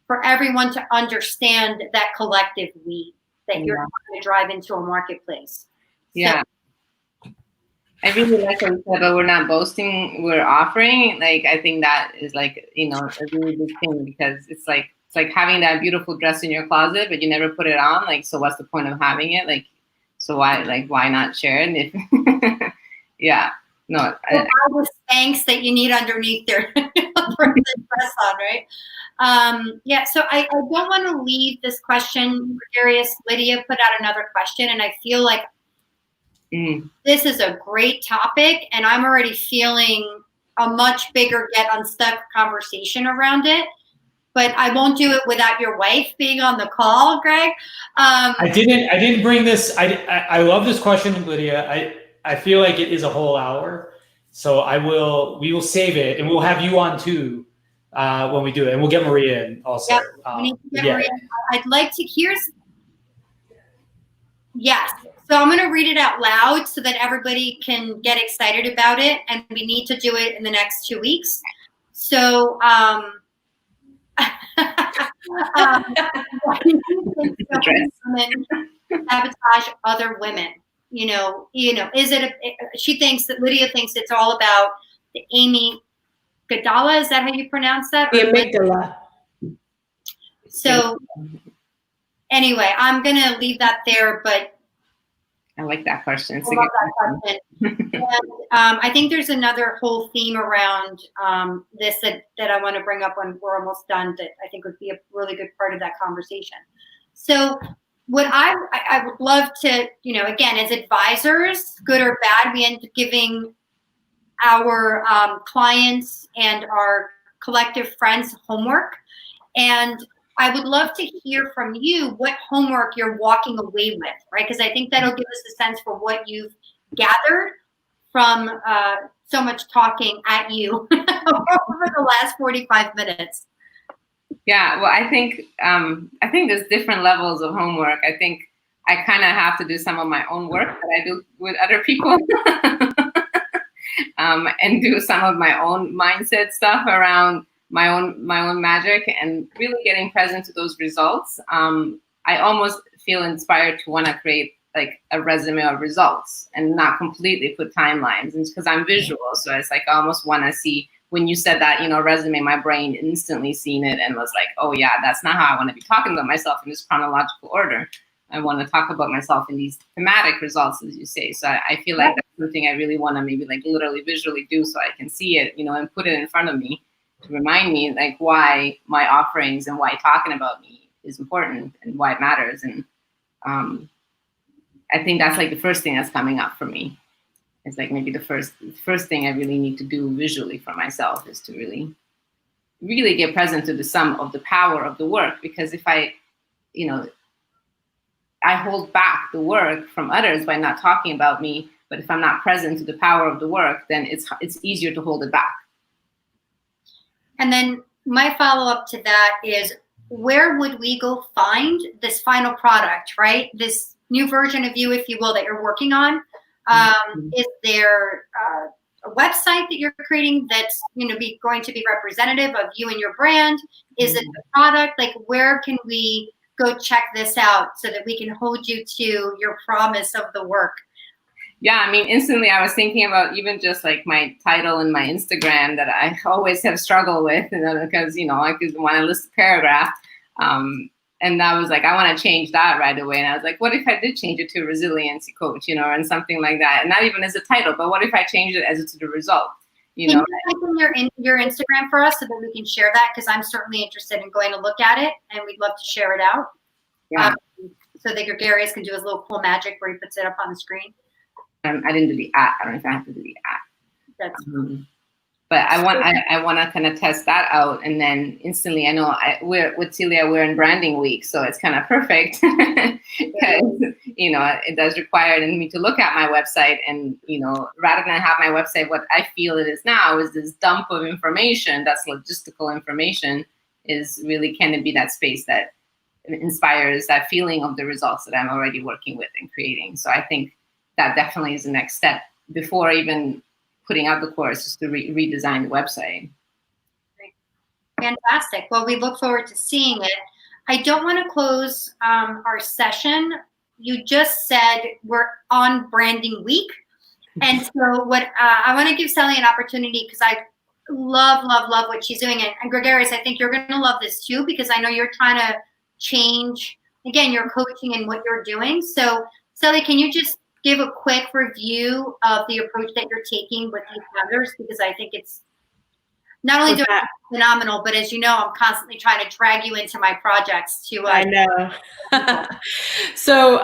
for everyone to understand that collective we that you're trying to drive into a marketplace. Yeah. I really like what you said, but we're not boasting, we're offering. Like, I think that is like, a really big thing, because it's like having that beautiful dress in your closet, but you never put it on. Like, so what's the point of having it? Like, so why not share it? If yeah, no. All the Spanx that you need underneath there for the dress on, right? Yeah, so I don't want to leave this question, Gregarious. Lydia put out another question, and I feel like this is a great topic, and I'm already feeling a much bigger Get Unstuck conversation around it. But I won't do it without your wife being on the call, Greg. I didn't bring this. I love this question, Lydia. I feel like it is a whole hour, so we will save it, and we'll have you on too when we do it, and we'll get Maria in also. Yep, we need to get Maria. I'd like to hear. Yes. So I'm going to read it out loud so that everybody can get excited about it, and we need to do it in the next 2 weeks. So, women sabotage other women. Is it? She thinks that Lydia thinks it's all about the amygdala. Is that how you pronounce that? The amygdala. So, anyway, I'm gonna leave that there, but I like that question. It's I love that question. And, I think there's another whole theme around this that I want to bring up when we're almost done that I think would be a really good part of that conversation. So what I would love to, again, as advisors, good or bad, we end up giving our clients and our collective friends homework. And I would love to hear from you what homework you're walking away with, right? Because I think that'll give us a sense for what you've gathered from so much talking at you over the last 45 minutes. Yeah, well, I think there's different levels of homework. I think I kind of have to do some of my own work that I do with other people, and do some of my own mindset stuff around my own magic, and really getting present to those results. I almost feel inspired to want to create like a resume of results and not completely put timelines, and because I'm visual, so it's like I almost want to see. When you said that, resume, my brain instantly seen it and was like, oh yeah, that's not how I want to be talking about myself in this chronological order. I want to talk about myself in these thematic results, as you say. So I feel like that's something I really want to maybe like literally visually do so I can see it, and put it in front of me to remind me like why my offerings and why talking about me is important and why it matters. And I think that's like the first thing that's coming up for me. It's like maybe the first thing I really need to do visually for myself is to really, really get present to the sum of the power of the work. Because if I I hold back the work from others by not talking about me. But if I'm not present to the power of the work, then it's easier to hold it back. And then my follow-up to that is, where would we go find this final product, right? This new version of you, if you will, that you're working on. Is there a website that you're creating that's going to be representative of you and your brand? Is it the product? Like, where can we go check this out so that we can hold you to your promise of the work? Yeah, I mean, instantly I was thinking about even just like my title and my Instagram that I always have struggled with, because, I could want to list a paragraph. And I was like, I want to change that right away. And I was like, what if I did change it to resiliency coach, and something like that? And not even as a title, but what if I changed it as to the result? Can you type in your Instagram for us so that we can share that? Because I'm certainly interested in going to look at it, and we'd love to share it out. Yeah. So that Gregarious can do his little cool magic where he puts it up on the screen. I didn't do the at. I don't know if I have to do the at. That's but I want to kind of test that out, and then instantly I know with Celia we're in branding week, so it's kind of perfect because it does require me to look at my website, and rather than have my website what I feel it is now is this dump of information that's logistical information, is really can it be that space that inspires that feeling of the results that I'm already working with and creating. So I think that definitely is the next step before even putting out the course, is to redesign the website. Fantastic. Well, we look forward to seeing it. I don't want to close our session. You just said we're on branding week. And so what I want to give Sally an opportunity, because I love what she's doing. And Gregarious, I think you're going to love this too, because I know you're trying to change, again, your coaching and what you're doing. So Sally, can you just give a quick review of the approach that you're taking with these founders? Because I think it's not only doing phenomenal, but as you know, I'm constantly trying to drag you into my projects to. I know. So,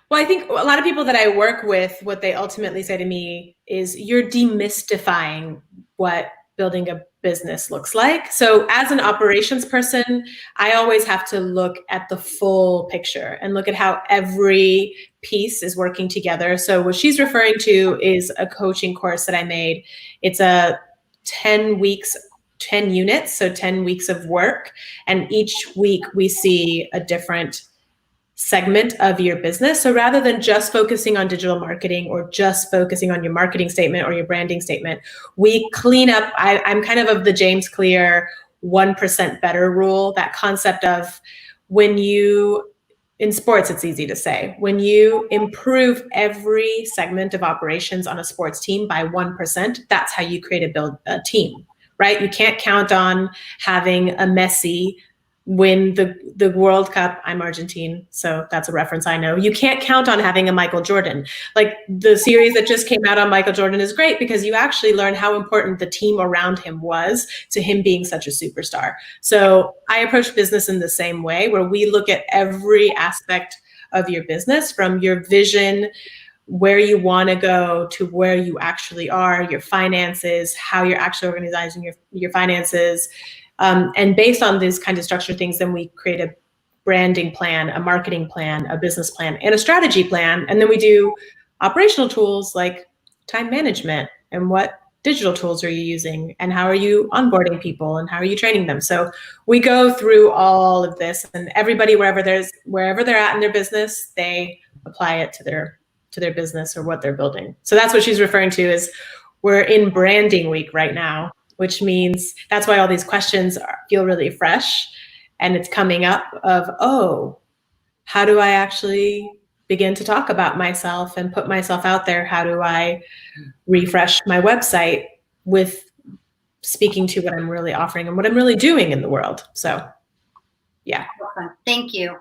well, I think a lot of people that I work with, what they ultimately say to me is, you're demystifying what building a business looks like. So as an operations person, I always have to look at the full picture and look at how every piece is working together. So what she's referring to is a coaching course that I made. It's a 10 weeks, 10 units, so 10 weeks of work. And each week we see a different segment of your business. So rather than just focusing on digital marketing or just focusing on your marketing statement or your branding statement, we clean up. I'm kind of the James Clear 1% better rule, that concept of when you, in sports, it's easy to say, when you improve every segment of operations on a sports team by 1%, that's how you build a team, right? You can't count on having a Messi win the World Cup. I'm Argentine, so that's a reference I know. You can't count on having a Michael Jordan. Like, the series that just came out on Michael Jordan is great because you actually learn how important the team around him was to him being such a superstar. So I approach business in the same way, where we look at every aspect of your business, from your vision, where you want to go, to where you actually are, your finances, how you're actually organizing your finances. And based on these kinds of structured things, then we create a branding plan, a marketing plan, a business plan, and a strategy plan. And then we do operational tools like time management, and what digital tools are you using, and how are you onboarding people, and how are you training them. So we go through all of this, and everybody, wherever they're at in their business, they apply it to their business or what they're building. So that's what she's referring to is, we're in branding week right now, which means that's why all these questions feel really fresh, and it's coming up of, oh, how do I actually begin to talk about myself and put myself out there? How do I refresh my website with speaking to what I'm really offering and what I'm really doing in the world? So, yeah. Thank you.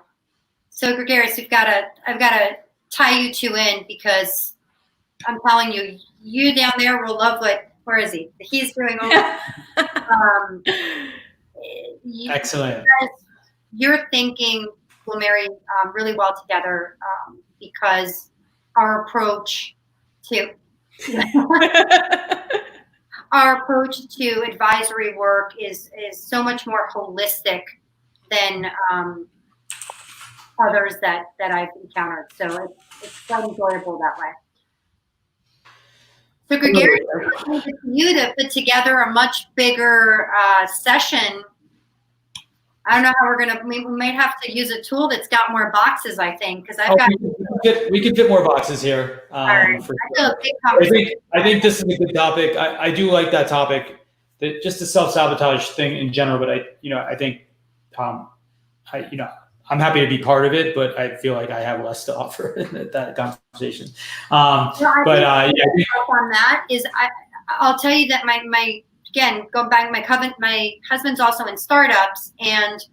So Gregarious, I've got to tie you two in, because I'm telling you, you down there will love where is he? He's doing all. Excellent. Your thinking will marry really well together, because our approach to advisory work is so much more holistic than others that I've encountered. So it's quite enjoyable that way. So Gregarious, I need you to put together a much bigger session. I don't know how we're gonna. We might have to use a tool that's got more boxes. I think because I've got. We could fit more boxes here. All right. I think this is a good topic. I do like that topic. Just the self-sabotage thing in general, but I think, I'm happy to be part of it, but I feel like I have less to offer in that conversation. On that is, I'll tell you that again, going back, my husband's also in startups, and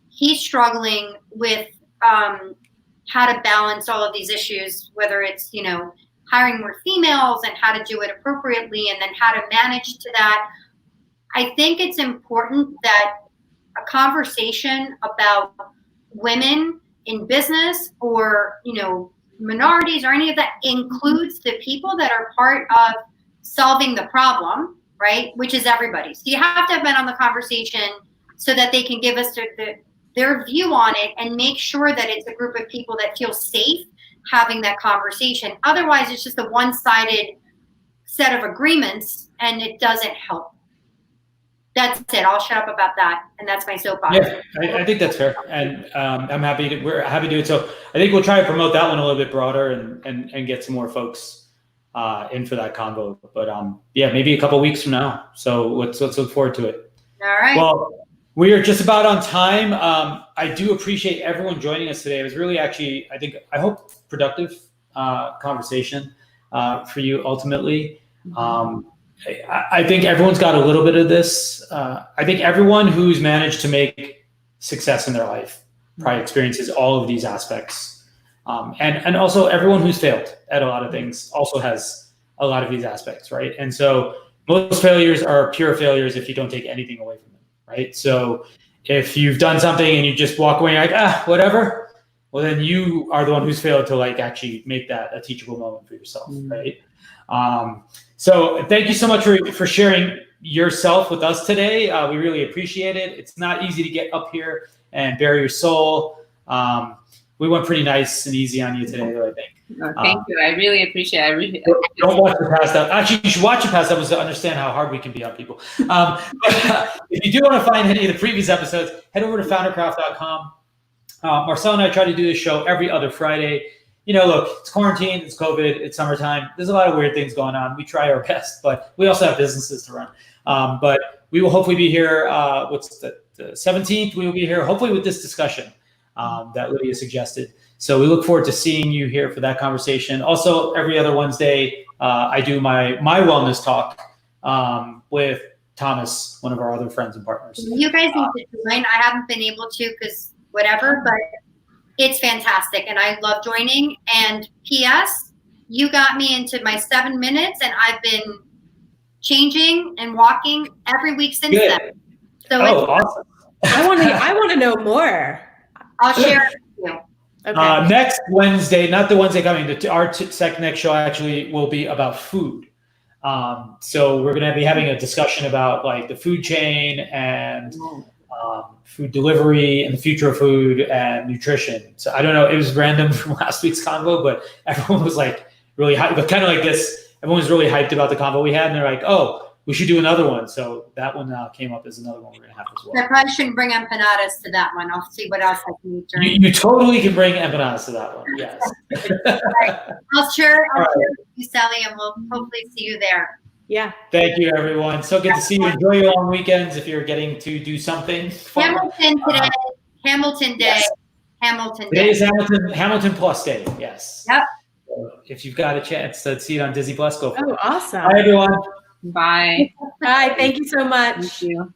he's struggling with how to balance all of these issues, whether it's hiring more females and how to do it appropriately, and then how to manage to that. I think it's important that a conversation about women in business or, minorities or any of that includes the people that are part of solving the problem, right? Which is everybody. So you have to have men on the conversation so that they can give us their view on it and make sure that it's a group of people that feel safe having that conversation. Otherwise, it's just a one-sided set of agreements and it doesn't help. That's it. I'll shut up about that, and that's my soapbox. Yeah, I think that's fair, and we're happy to do it. So I think we'll try to promote that one a little bit broader and get some more folks in for that convo. But maybe a couple weeks from now. So let's look forward to it. All right. Well, we are just about on time. I do appreciate everyone joining us today. It was really I hope productive conversation for you ultimately. I think everyone's got a little bit of this. I think everyone who's managed to make success in their life probably experiences all of these aspects. And also everyone who's failed at a lot of things also has a lot of these aspects, right? And so most failures are pure failures if you don't take anything away from them, right? So if you've done something and you just walk away and you're like, whatever, well, then you are the one who's failed to actually make that a teachable moment for yourself, right? So thank you so much for sharing yourself with us today. We really appreciate it. It's not easy to get up here and bare your soul. We went pretty nice and easy on you today, though, I think. No, thank you. I really appreciate it. Don't watch the past episodes. Actually, you should watch the past episodes to understand how hard we can be on people. But if you do want to find any of the previous episodes, head over to foundercraft.com. Marcel and I try to do this show every other Friday. Look, it's quarantine, it's COVID, it's summertime. There's a lot of weird things going on. We try our best, but we also have businesses to run. But we will hopefully be here, the 17th? We will be here hopefully with this discussion that Lydia suggested. So we look forward to seeing you here for that conversation. Also, every other Wednesday, I do my wellness talk with Thomas, one of our other friends and partners. You guys need to join. I haven't been able to because whatever, but it's fantastic, and I love joining. And P.S., you got me into my 7 minutes, and I've been changing and walking every week since then. So awesome! I want to know more. I'll share it with you. Okay. Next Wednesday, not the Wednesday coming. Our next show actually will be about food. So we're going to be having a discussion about the food chain and food delivery and the future of food and nutrition. So I don't know, it was random from last week's convo, but everyone was really hyped, but kind of like this. Everyone was really hyped about the convo we had, and they're like, "Oh, we should do another one." So that one came up as another one we're gonna have as well. I probably shouldn't bring empanadas to that one. I'll see what else I can eat during. You totally can bring empanadas to that one. Yes. Right. I'll share with you, Sally, and we'll hopefully see you there. Yeah. Thank you, everyone. So good to see you. Enjoy your long weekends if you're getting to do something fun. Hamilton today. Hamilton Day. Yes. Hamilton Today Day. is Hamilton Plus Day. Yes. Yep. So if you've got a chance to see it on Disney Plus, go for it. Oh, awesome. Bye, everyone. Bye. Bye. Thank you so much. Thank you.